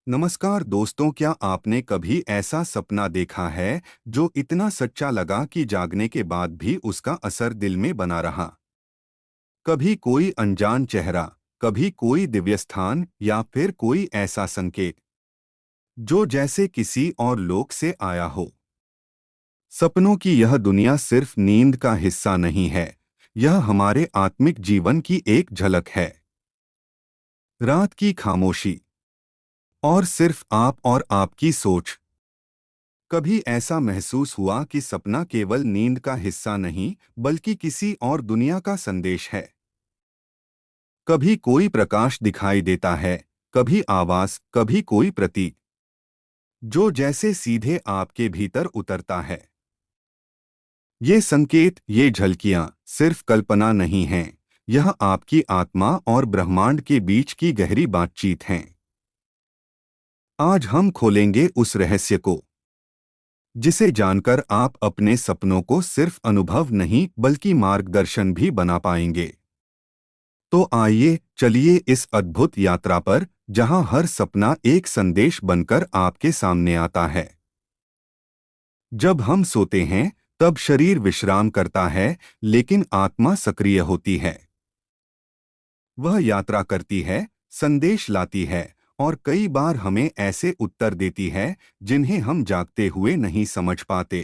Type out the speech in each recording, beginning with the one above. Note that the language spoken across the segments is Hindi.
नमस्कार दोस्तों, क्या आपने कभी ऐसा सपना देखा है जो इतना सच्चा लगा कि जागने के बाद भी उसका असर दिल में बना रहा। कभी कोई अनजान चेहरा, कभी कोई दिव्य स्थान या फिर कोई ऐसा संकेत जो जैसे किसी और लोक से आया हो। सपनों की यह दुनिया सिर्फ नींद का हिस्सा नहीं है, यह हमारे आत्मिक जीवन की एक झलक है। रात की खामोशी और सिर्फ आप और आपकी सोच। कभी ऐसा महसूस हुआ कि सपना केवल नींद का हिस्सा नहीं बल्कि किसी और दुनिया का संदेश है। कभी कोई प्रकाश दिखाई देता है, कभी आवाज, कभी कोई प्रतीक जो जैसे सीधे आपके भीतर उतरता है। ये संकेत, ये झलकियां सिर्फ कल्पना नहीं हैं, यह आपकी आत्मा और ब्रह्मांड के बीच की गहरी बातचीत हैं। आज हम खोलेंगे उस रहस्य को जिसे जानकर आप अपने सपनों को सिर्फ अनुभव नहीं बल्कि मार्गदर्शन भी बना पाएंगे। तो आइए चलिए इस अद्भुत यात्रा पर, जहां हर सपना एक संदेश बनकर आपके सामने आता है। जब हम सोते हैं तब शरीर विश्राम करता है, लेकिन आत्मा सक्रिय होती है। वह यात्रा करती है, संदेश लाती है और कई बार हमें ऐसे उत्तर देती है जिन्हें हम जागते हुए नहीं समझ पाते।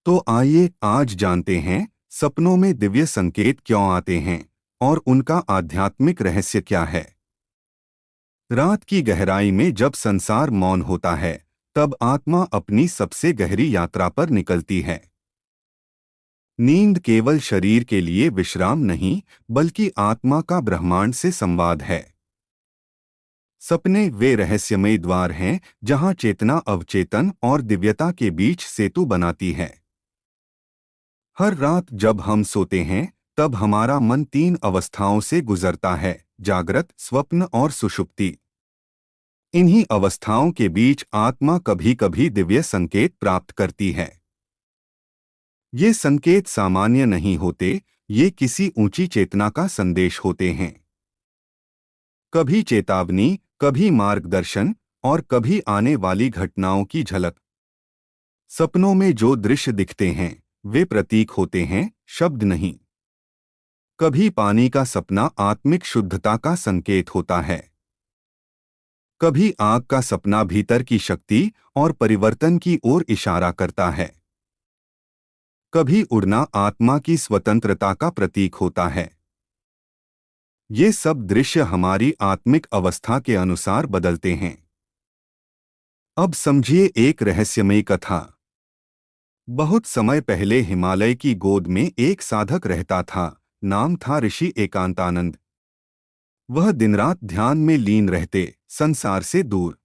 तो आइए आज जानते हैं सपनों में दिव्य संकेत क्यों आते हैं और उनका आध्यात्मिक रहस्य क्या है। रात की गहराई में जब संसार मौन होता है, तब आत्मा अपनी सबसे गहरी यात्रा पर निकलती है। नींद केवल शरीर के लिए विश्राम नहीं बल्कि आत्मा का ब्रह्मांड से संवाद है। सपने वे रहस्यमय द्वार हैं जहां चेतना अवचेतन और दिव्यता के बीच सेतु बनाती है। हर रात जब हम सोते हैं तब हमारा मन तीन अवस्थाओं से गुजरता है: जागृत, स्वप्न और सुषुप्ति। इन्हीं अवस्थाओं के बीच आत्मा कभी-कभी दिव्य संकेत प्राप्त करती है। ये संकेत सामान्य नहीं होते, ये किसी ऊंची चेतना का संदेश होते हैं। कभी चेतावनी, कभी मार्गदर्शन और कभी आने वाली घटनाओं की झलक। सपनों में जो दृश्य दिखते हैं वे प्रतीक होते हैं, शब्द नहीं। कभी पानी का सपना आत्मिक शुद्धता का संकेत होता है, कभी आग का सपना भीतर की शक्ति और परिवर्तन की ओर इशारा करता है। कभी उड़ना आत्मा की स्वतंत्रता का प्रतीक होता है। ये सब दृश्य हमारी आत्मिक अवस्था के अनुसार बदलते हैं। अब समझिए एक रहस्यमयी कथा। बहुत समय पहले हिमालय की गोद में एक साधक रहता था। नाम था ऋषि एकांतानंद। वह दिन रात ध्यान में लीन रहते, संसार से दूर।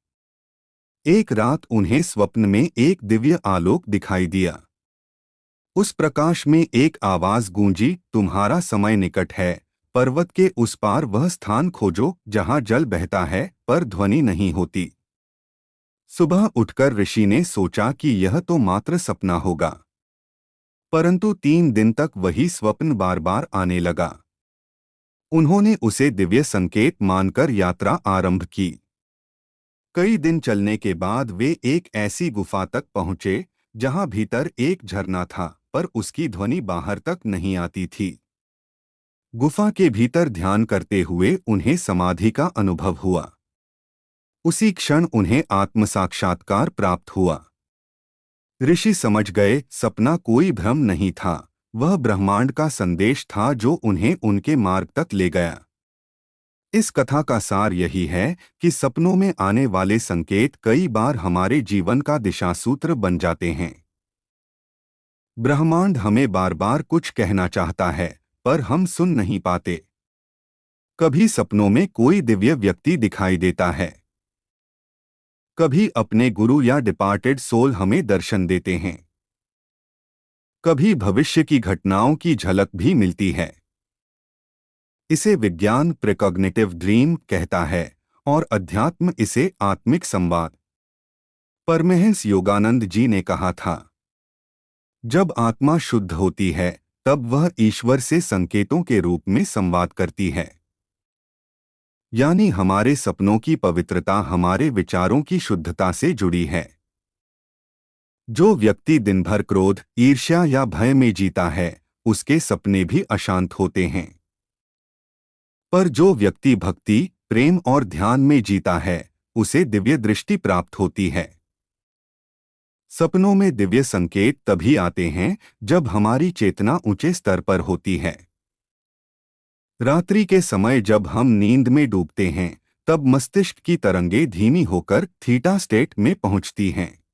एक रात उन्हें स्वप्न में एक दिव्य आलोक दिखाई दिया। उस प्रकाश में एक आवाज गूंजी, तुम्हारा समय निकट है, पर्वत के उस पार वह स्थान खोजो जहां जल बहता है पर ध्वनि नहीं होती। सुबह उठकर ऋषि ने सोचा कि यह तो मात्र सपना होगा, परंतु 3 दिन तक वही स्वप्न बार बार आने लगा। उन्होंने उसे दिव्य संकेत मानकर यात्रा आरंभ की। कई दिन चलने के बाद वे एक ऐसी गुफा तक पहुंचे जहां भीतर एक झरना था, पर उसकी ध्वनि बाहर तक नहीं आती थी। गुफा के भीतर ध्यान करते हुए उन्हें समाधि का अनुभव हुआ। उसी क्षण उन्हें आत्म साक्षात्कार प्राप्त हुआ। ऋषि समझ गए, सपना कोई भ्रम नहीं था, वह ब्रह्मांड का संदेश था जो उन्हें उनके मार्ग तक ले गया। इस कथा का सार यही है कि सपनों में आने वाले संकेत कई बार हमारे जीवन का दिशासूत्र बन जाते हैं। ब्रह्मांड हमें बार बार कुछ कहना चाहता है, पर हम सुन नहीं पाते। कभी सपनों में कोई दिव्य व्यक्ति दिखाई देता है, कभी अपने गुरु या डिपार्टेड सोल हमें दर्शन देते हैं, कभी भविष्य की घटनाओं की झलक भी मिलती है। इसे विज्ञान प्रीकॉग्निटिव ड्रीम कहता है और अध्यात्म इसे आत्मिक संवाद। परमहंस योगानंद जी ने कहा था, जब आत्मा शुद्ध होती है तब वह ईश्वर से संकेतों के रूप में संवाद करती है। यानी हमारे सपनों की पवित्रता हमारे विचारों की शुद्धता से जुड़ी है। जो व्यक्ति दिन भर क्रोध, ईर्ष्या या भय में जीता है, उसके सपने भी अशांत होते हैं। पर जो व्यक्ति भक्ति, प्रेम और ध्यान में जीता है, उसे दिव्य दृष्टि प्राप्त होती है। सपनों में दिव्य संकेत तभी आते हैं जब हमारी चेतना ऊंचे स्तर पर होती है। रात्रि के समय जब हम नींद में डूबते हैं, तब मस्तिष्क की तरंगें धीमी होकर थीटा स्टेट में पहुंचती हैं।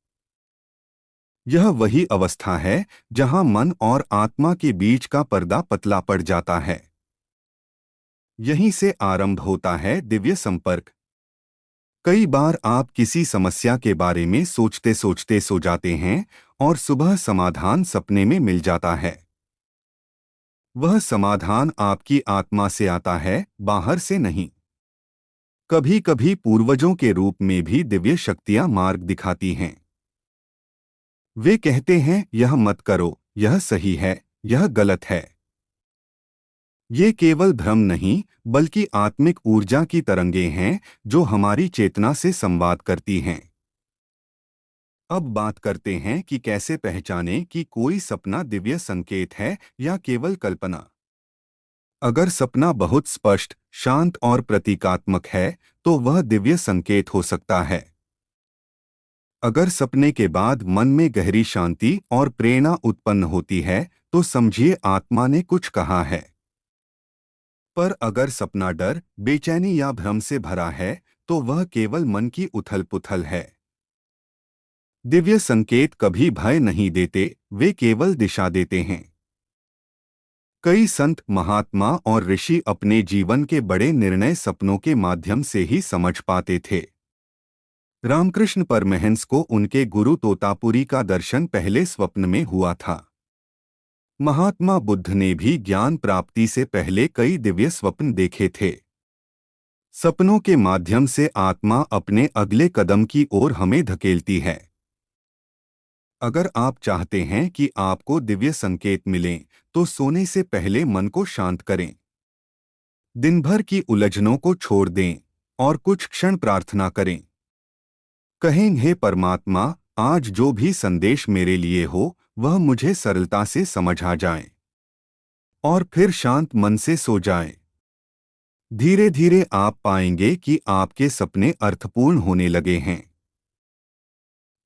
यह वही अवस्था है जहां मन और आत्मा के बीच का पर्दा पतला पड़ जाता है। यहीं से आरंभ होता है दिव्य संपर्क। कई बार आप किसी समस्या के बारे में सोचते सोचते सो जाते हैं और सुबह समाधान सपने में मिल जाता है। वह समाधान आपकी आत्मा से आता है, बाहर से नहीं। कभी कभी पूर्वजों के रूप में भी दिव्य शक्तियां मार्ग दिखाती हैं। वे कहते हैं, यह मत करो, यह सही है, यह गलत है। ये केवल भ्रम नहीं, बल्कि आत्मिक ऊर्जा की तरंगें हैं जो हमारी चेतना से संवाद करती हैं। अब बात करते हैं कि कैसे पहचानें कि कोई सपना दिव्य संकेत है या केवल कल्पना। अगर सपना बहुत स्पष्ट, शांत और प्रतीकात्मक है, तो वह दिव्य संकेत हो सकता है। अगर सपने के बाद मन में गहरी शांति और प्रेरणा उत्पन्न होती है, तो समझिए आत्मा ने कुछ कहा है। पर अगर सपना डर, बेचैनी या भ्रम से भरा है, तो वह केवल मन की उथल-पुथल है। दिव्य संकेत कभी भय नहीं देते, वे केवल दिशा देते हैं। कई संत, महात्मा और ऋषि अपने जीवन के बड़े निर्णय सपनों के माध्यम से ही समझ पाते थे। रामकृष्ण परमहंस को उनके गुरु तोतापुरी का दर्शन पहले स्वप्न में हुआ था। महात्मा बुद्ध ने भी ज्ञान प्राप्ति से पहले कई दिव्य स्वप्न देखे थे। सपनों के माध्यम से आत्मा अपने अगले कदम की ओर हमें धकेलती है। अगर आप चाहते हैं कि आपको दिव्य संकेत मिलें, तो सोने से पहले मन को शांत करें। दिन भर की उलझनों को छोड़ दें और कुछ क्षण प्रार्थना करें। कहें, हे परमात्मा, आज जो भी संदेश मेरे लिए हो, वह मुझे सरलता से समझ आ जाए। और फिर शांत मन से सो जाएं। धीरे धीरे आप पाएंगे कि आपके सपने अर्थपूर्ण होने लगे हैं।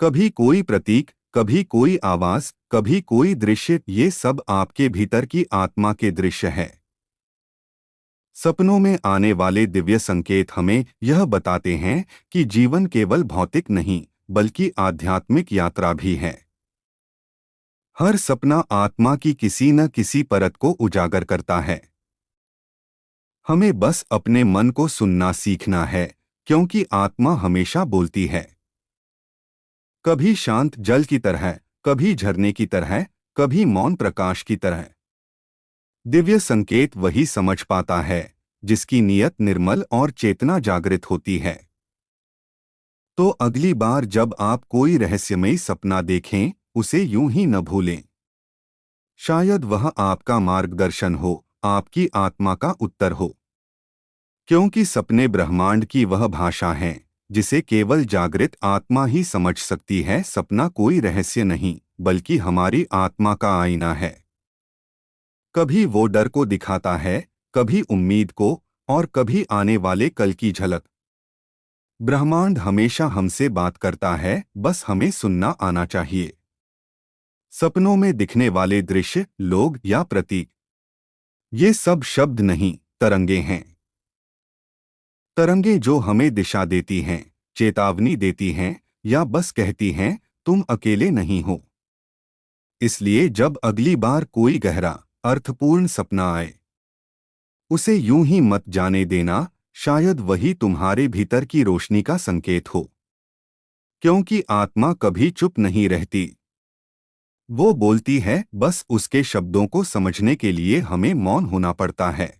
कभी कोई प्रतीक, कभी कोई आवाज, कभी कोई दृश्य, ये सब आपके भीतर की आत्मा के दृश्य है। सपनों में आने वाले दिव्य संकेत हमें यह बताते हैं कि जीवन केवल भौतिक नहीं, बल्कि आध्यात्मिक यात्रा भी है। हर सपना आत्मा की किसी न किसी परत को उजागर करता है। हमें बस अपने मन को सुनना सीखना है, क्योंकि आत्मा हमेशा बोलती है। कभी शांत जल की तरह, कभी झरने की तरह, कभी मौन प्रकाश की तरह। दिव्य संकेत वही समझ पाता है जिसकी नीयत निर्मल और चेतना जागृत होती है। तो अगली बार जब आप कोई रहस्यमयी सपना देखें, उसे यूं ही न भूलें। शायद वह आपका मार्गदर्शन हो, आपकी आत्मा का उत्तर हो। क्योंकि सपने ब्रह्मांड की वह भाषा हैं जिसे केवल जागृत आत्मा ही समझ सकती है। सपना कोई रहस्य नहीं, बल्कि हमारी आत्मा का आईना है। कभी वो डर को दिखाता है, कभी उम्मीद को, और कभी आने वाले कल की झलक। ब्रह्मांड हमेशा हमसे बात करता है, बस हमें सुनना आना चाहिए। सपनों में दिखने वाले दृश्य, लोग या प्रतीक, ये सब शब्द नहीं, तरंगे हैं। तरंगे जो हमें दिशा देती हैं, चेतावनी देती हैं, या बस कहती हैं, तुम अकेले नहीं हो। इसलिए जब अगली बार कोई गहरा, अर्थपूर्ण सपना आए, उसे यूं ही मत जाने देना, शायद वही तुम्हारे भीतर की रोशनी का संकेत हो। क्योंकि आत्मा कभी चुप नहीं रहती। वो बोलती है, बस उसके शब्दों को समझने के लिए हमें मौन होना पड़ता है।